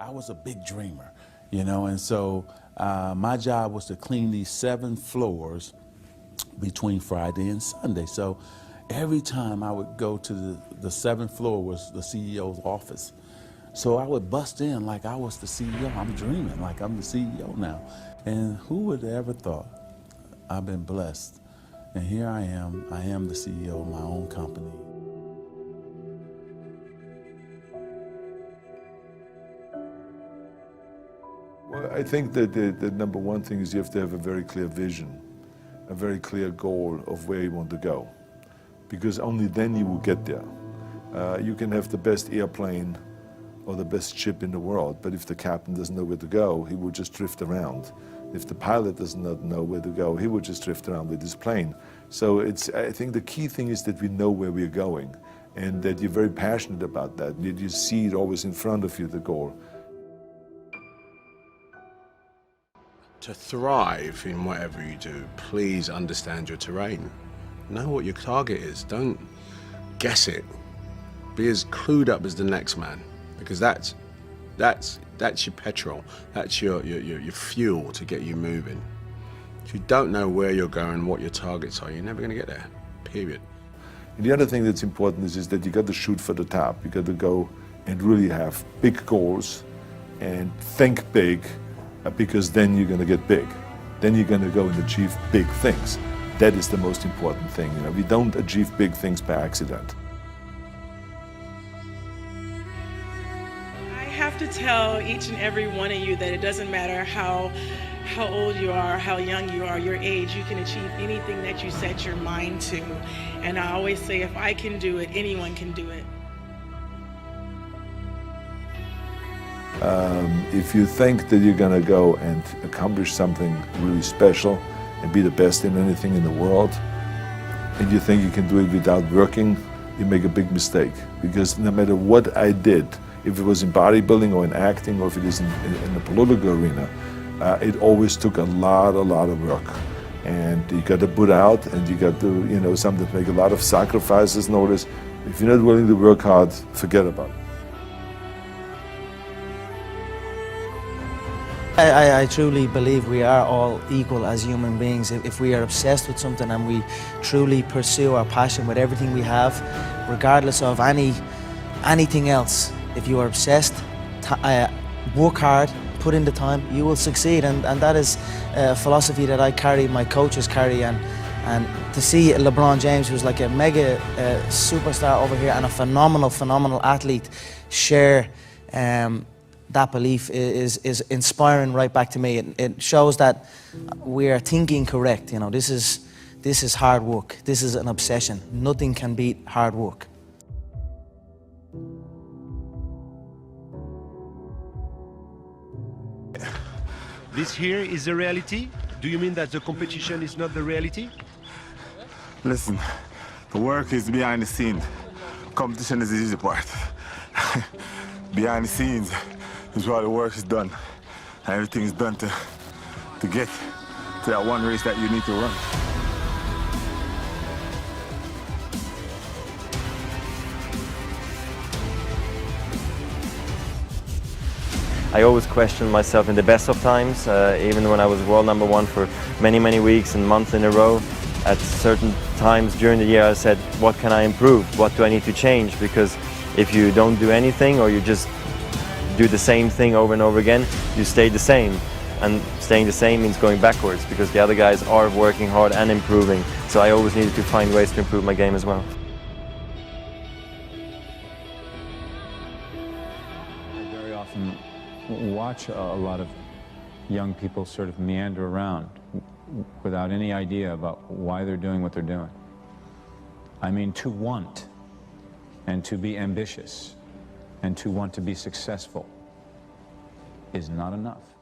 I was a big dreamer, you know, and so my job was to clean these 7 floors between Friday and Sunday. So every time I would go to the 7th floor was the CEO's office. So I would bust in like I was the CEO. I'm dreaming like I'm the CEO now. And who would have ever thought? I've been blessed. And here I am the CEO of my own company. Well, I think that the number one thing is you have to have a very clear vision, a very clear goal of where you want to go, because only then you will get there. You can have the best airplane or the best ship in the world, but if the captain doesn't know where to go, he will just drift around. If the pilot does not know where to go, he will just drift around with his plane. So I think the key thing is that we know where we're going and that you're very passionate about that, and that you see it always in front of you, the goal. To thrive in whatever you do, please understand your terrain. Know what your target is. Don't guess it. Be as clued up as the next man, because that's your petrol. That's your fuel to get you moving. If you don't know where you're going, what your targets are, you're never going to get there. Period. And the other thing that's important is that you got to shoot for the top. You got to go and really have big goals and think big. Because then you're going to get big. Then you're going to go and achieve big things. That is the most important thing. You know, we don't achieve big things by accident. I have to tell each and every one of you that it doesn't matter how old you are, how young you are, your age, you can achieve anything that you set your mind to. And I always say, if I can do it, anyone can do it. If you think that you're going to go and accomplish something really special and be the best in anything in the world, and you think you can do it without working, you make a big mistake. Because no matter what I did, if it was in bodybuilding or in acting or if it is in the political arena, it always took a lot of work. And you got to put out, and you got to, you know, sometimes make a lot of sacrifices. Notice, if you're not willing to work hard, forget about it. I truly believe we are all equal as human beings. If we are obsessed with something and we truly pursue our passion with everything we have, regardless of anything else, if you are obsessed, work hard, put in the time, you will succeed. And that is a philosophy that I carry, my coaches carry. And to see LeBron James, who's like a mega superstar over here and a phenomenal athlete, share that belief is inspiring right back to me. It shows that we are thinking correct. You know, this is hard work. This is an obsession. Nothing can beat hard work. This here is the reality? Do you mean that the competition is not the reality? Listen, the work is behind the scenes. Competition is the easy part. Behind the scenes is where the work is done. And everything is done to get to that one race that you need to run. I always questioned myself in the best of times, even when I was world #1 for many weeks and months in a row. At certain times during the year I said, what can I improve? What do I need to change? Because if you don't do anything or you just do the same thing over and over again, you stay the same. And staying the same means going backwards because the other guys are working hard and improving. So I always needed to find ways to improve my game as well. I very often watch a lot of young people sort of meander around without any idea about why they're doing what they're doing. I mean, to want and to be ambitious and to want to be successful is not enough.